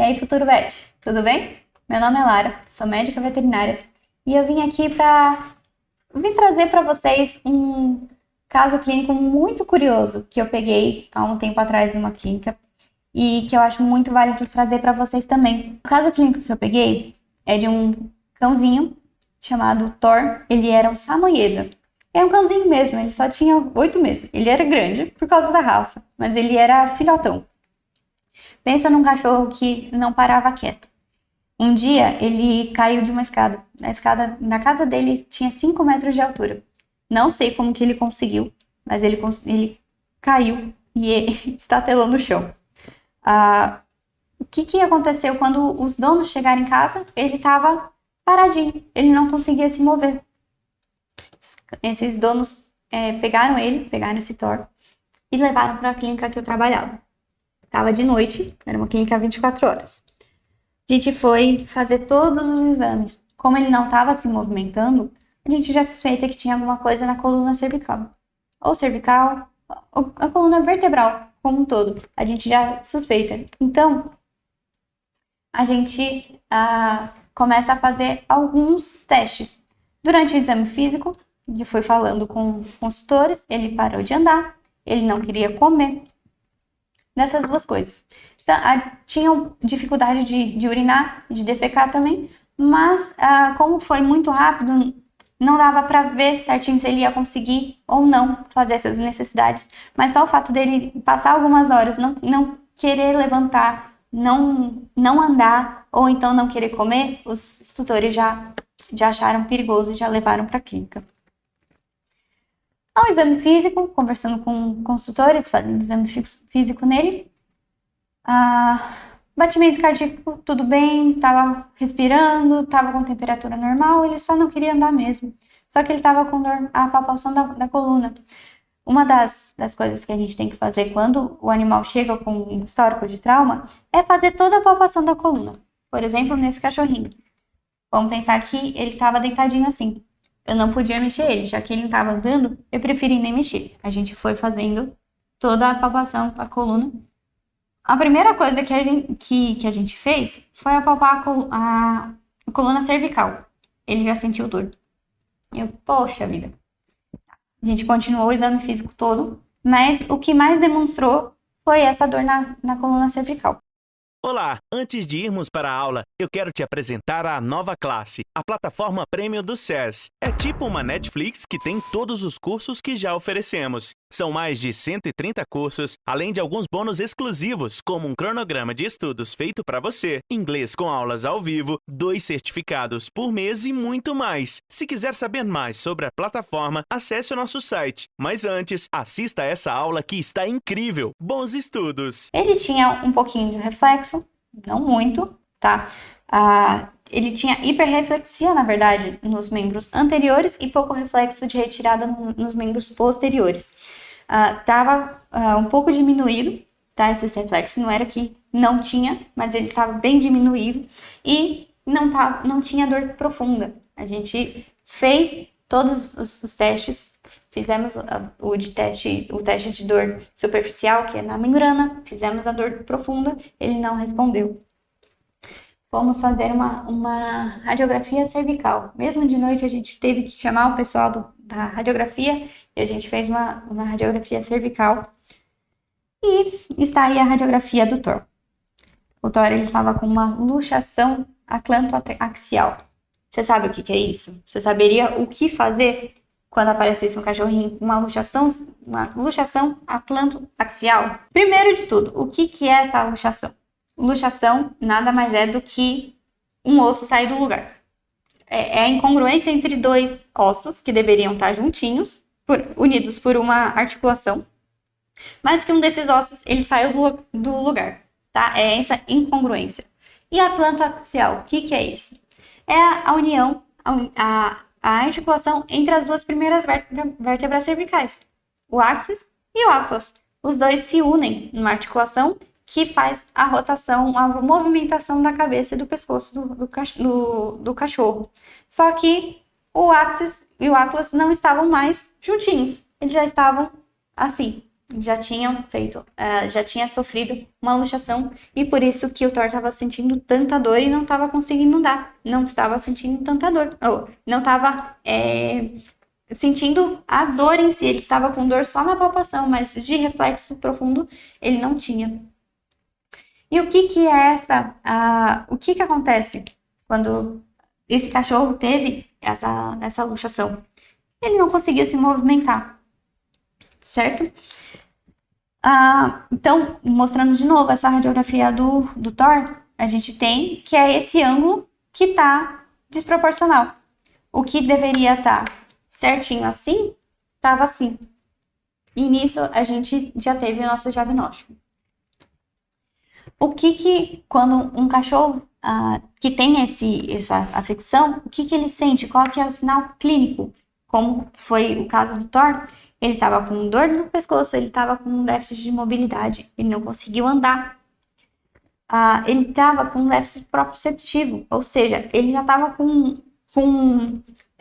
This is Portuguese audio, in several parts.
aí, Futuro Vet, tudo bem? Meu nome é Lara, sou médica veterinária e eu vim aqui vim trazer para vocês um caso clínico muito curioso que eu peguei há um tempo atrás numa clínica e que eu acho muito válido trazer para vocês também. O caso clínico que eu peguei é de um cãozinho chamado Thor. Ele era um samoyedo. É um cãozinho mesmo, ele só tinha 8 meses. Ele era grande por causa da raça, mas ele era filhotão. Pensa num cachorro que não parava quieto. Um dia ele caiu de uma escada. A escada na casa dele tinha 5 metros de altura. Não sei como que ele conseguiu, mas ele caiu e estatelou no chão. O que aconteceu quando os donos chegaram em casa? Ele estava paradinho, ele não conseguia se mover. Esses donos pegaram esse Thor e levaram para a clínica que eu trabalhava. Estava de noite, era uma clínica 24 horas. A gente foi fazer todos os exames. Como ele não estava se movimentando, a gente já suspeita que tinha alguma coisa na coluna cervical. Ou cervical, ou a coluna vertebral como um todo. A gente já suspeita. Então, a gente começa a fazer alguns testes. Durante o exame físico, a gente foi falando com consultores, ele parou de andar, ele não queria comer. Dessas duas coisas. Então, tinham dificuldade de urinar, de defecar também, mas como foi muito rápido, não dava para ver certinho se ele ia conseguir ou não fazer essas necessidades, mas só o fato dele passar algumas horas, não querer levantar, não andar, ou então não querer comer, os tutores já acharam perigoso e já levaram para a clínica. Ao exame físico, conversando com consultores, fazendo exame físico nele, batimento cardíaco tudo bem, estava respirando, estava com temperatura normal, ele só não queria andar mesmo. Só que ele estava com dor, a palpação da coluna. Uma das coisas que a gente tem que fazer quando o animal chega com um histórico de trauma é fazer toda a palpação da coluna. Por exemplo, nesse cachorrinho. Vamos pensar que ele estava deitadinho assim. Eu não podia mexer ele, já que ele não estava andando, eu preferi nem mexer. A gente foi fazendo toda a palpação da coluna. A primeira coisa que a gente fez foi apalpar a coluna cervical. Ele já sentiu dor. Poxa vida. A gente continuou o exame físico todo, mas o que mais demonstrou foi essa dor na coluna cervical. Olá! Antes de irmos para a aula, eu quero te apresentar a Nova Classe, a plataforma premium do SES. É tipo uma Netflix que tem todos os cursos que já oferecemos. São mais de 130 cursos, além de alguns bônus exclusivos, como um cronograma de estudos feito para você, inglês com aulas ao vivo, 2 certificados por mês e muito mais. Se quiser saber mais sobre a plataforma, acesse o nosso site. Mas antes, assista a essa aula que está incrível. Bons estudos! Ele tinha um pouquinho de reflexo, não muito, tá? Ele tinha hiperreflexia, na verdade, nos membros anteriores e pouco reflexo de retirada nos membros posteriores. Tava um pouco diminuído, tá? Esse reflexo não era que não tinha, mas ele estava bem diminuído e não tinha dor profunda. A gente fez todos os testes, fizemos o teste de dor superficial, que é na membrana, fizemos a dor profunda, ele não respondeu. Fomos fazer uma radiografia cervical. Mesmo de noite, a gente teve que chamar o pessoal da radiografia e a gente fez uma radiografia cervical. E está aí a radiografia do Thor. O Thor estava com uma luxação atlantoaxial. Você sabe o que é isso? Você saberia o que fazer quando aparecesse um cachorrinho com uma luxação atlantoaxial? Primeiro de tudo, o que é essa luxação? Luxação nada mais é do que um osso sair do lugar. É a incongruência entre 2 ossos que deveriam estar juntinhos, unidos por uma articulação, mas que um desses ossos ele saiu do lugar, tá? É essa incongruência. E atlantoaxial, o que é isso? É a união, a articulação entre as 2 primeiras vértebras cervicais, o áxis e o atlas. Os dois se unem numa articulação que faz a rotação, a movimentação da cabeça e do pescoço do cachorro. Só que o áxis e o atlas não estavam mais juntinhos, eles já estavam assim, já tinha sofrido uma luxação e por isso que o Thor estava sentindo tanta dor e não estava conseguindo andar, não estava sentindo tanta dor, ou não estava sentindo a dor em si, ele estava com dor só na palpação, mas de reflexo profundo ele não tinha. E o que é o que acontece quando esse cachorro teve essa luxação? Ele não conseguia se movimentar, certo? Então, mostrando de novo essa radiografia do Thor, a gente tem que é esse ângulo que está desproporcional. O que deveria estar certinho assim, estava assim. E nisso a gente já teve o nosso diagnóstico. Quando um cachorro que tem essa afecção, o que ele sente? Qual que é o sinal clínico? Como foi o caso do Thor, ele estava com dor no pescoço, ele estava com um déficit de mobilidade, ele não conseguiu andar. Ele estava com um déficit proprioceptivo, ou seja, ele já estava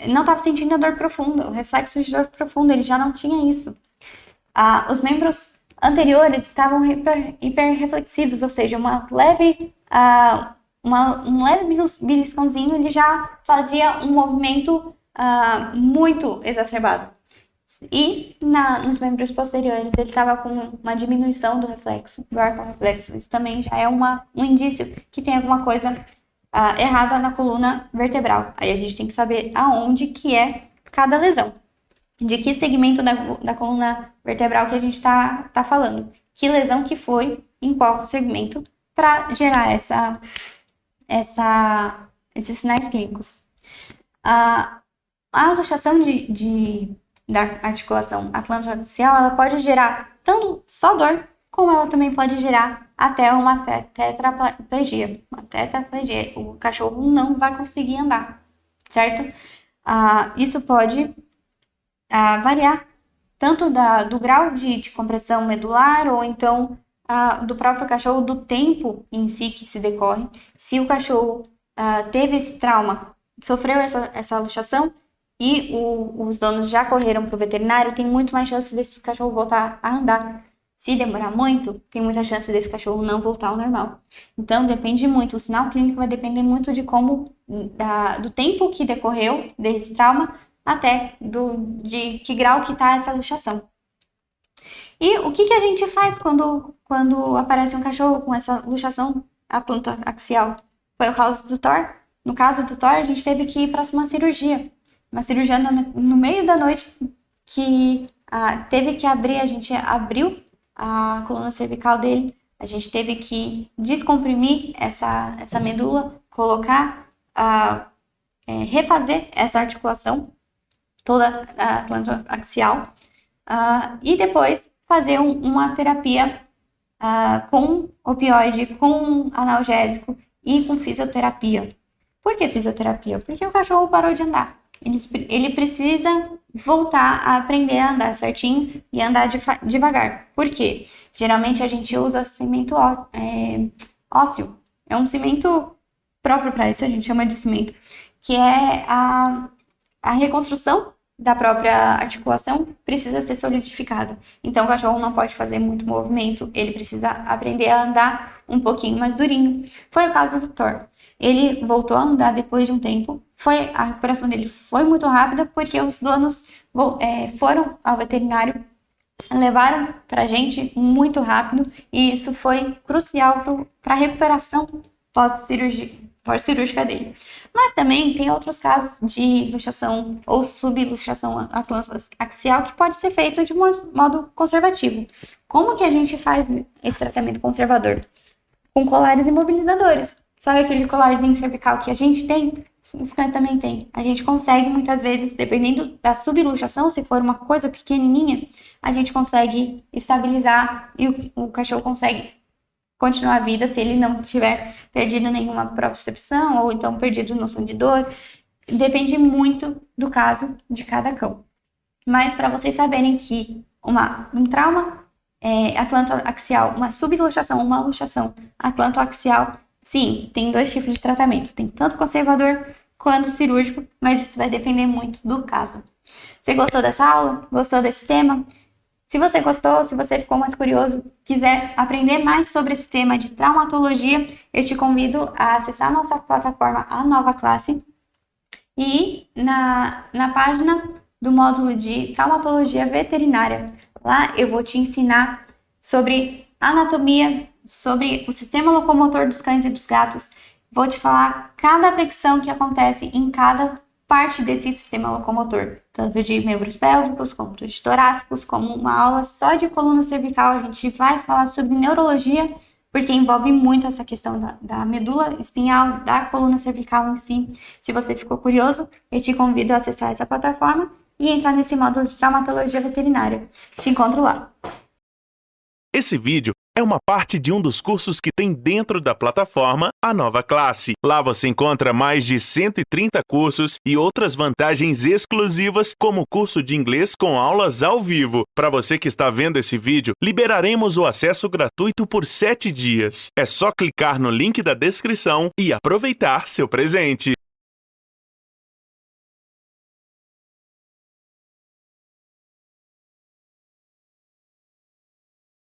não estava sentindo a dor profunda, o reflexo de dor profunda, ele já não tinha isso. Os membros anteriores estavam hiperreflexivos, ou seja, um leve beliscãozinho, ele já fazia um movimento muito exacerbado. E nos membros posteriores ele estava com uma diminuição do reflexo, do arco-reflexo. Isso também já é um indício que tem alguma coisa errada na coluna vertebral. Aí a gente tem que saber aonde que é cada lesão. De que segmento da coluna vertebral que a gente está falando. Que lesão que foi, em qual segmento, para gerar esses sinais clínicos. A luxação da articulação atlantoaxial, ela pode gerar tanto só dor, como ela também pode gerar até uma tetraplegia. Uma tetraplegia, o cachorro não vai conseguir andar, certo? Isso pode variar tanto do grau de compressão medular ou então do próprio cachorro, do tempo em si que se decorre. Se o cachorro teve esse trauma, sofreu essa luxação e os donos já correram para o veterinário, tem muito mais chance desse cachorro voltar a andar. Se demorar muito, tem muita chance desse cachorro não voltar ao normal. Então, depende muito, o sinal clínico vai depender muito de do tempo que decorreu desse trauma até de que grau que está essa luxação. E o que a gente faz quando aparece um cachorro com essa luxação atlantoaxial? Foi o caso do Thor. No caso do Thor, a gente teve que ir para uma cirurgia. Uma cirurgia no meio da noite que teve que abrir, a gente abriu a coluna cervical dele, a gente teve que descomprimir essa medula, colocar, refazer essa articulação toda atlantoaxial e depois fazer uma terapia com opioide, com analgésico e com fisioterapia. Por que fisioterapia? Porque o cachorro parou de andar. Ele precisa voltar a aprender a andar certinho e andar devagar. Por quê? Geralmente a gente usa cimento ósseo. É um cimento próprio para isso, a gente chama de cimento, que é a reconstrução da própria articulação precisa ser solidificada. Então o cachorro não pode fazer muito movimento, ele precisa aprender a andar um pouquinho mais durinho. Foi o caso do Thor. Ele voltou a andar depois de um tempo. A recuperação dele foi muito rápida porque os donos foram ao veterinário, levaram pra gente muito rápido e isso foi crucial para a recuperação pós-cirúrgica dele. Mas também tem outros casos de luxação ou subluxação atlantoaxial que pode ser feito de modo conservativo. Como que a gente faz esse tratamento conservador? Com colares imobilizadores. Sabe aquele colarzinho cervical que a gente tem? Os cães também têm. A gente consegue, muitas vezes, dependendo da subluxação, se for uma coisa pequenininha, a gente consegue estabilizar e o cachorro consegue continuar a vida se ele não tiver perdido nenhuma propriocepção ou então perdido noção de dor. Depende muito do caso de cada cão. Mas para vocês saberem que um trauma atlantoaxial, uma subluxação, uma luxação atlantoaxial, sim, tem 2 tipos de tratamento. Tem tanto conservador quanto cirúrgico, mas isso vai depender muito do caso. Você gostou dessa aula? Gostou desse tema? Se você gostou, se você ficou mais curioso, quiser aprender mais sobre esse tema de traumatologia, eu te convido a acessar a nossa plataforma A Nova Classe e na página do módulo de traumatologia veterinária. Lá eu vou te ensinar sobre anatomia, sobre o sistema locomotor dos cães e dos gatos. Vou te falar cada flexão que acontece em cada parte desse sistema locomotor, tanto de membros pélvicos, como de torácicos, como uma aula só de coluna cervical. A gente vai falar sobre neurologia, porque envolve muito essa questão da medula espinhal, da coluna cervical em si. Se você ficou curioso, eu te convido a acessar essa plataforma e entrar nesse módulo de traumatologia veterinária. Te encontro lá. Esse vídeo é uma parte de um dos cursos que tem dentro da plataforma A Nova Classe. Lá você encontra mais de 130 cursos e outras vantagens exclusivas, como o curso de inglês com aulas ao vivo. Para você que está vendo esse vídeo, liberaremos o acesso gratuito por 7 dias. É só clicar no link da descrição e aproveitar seu presente.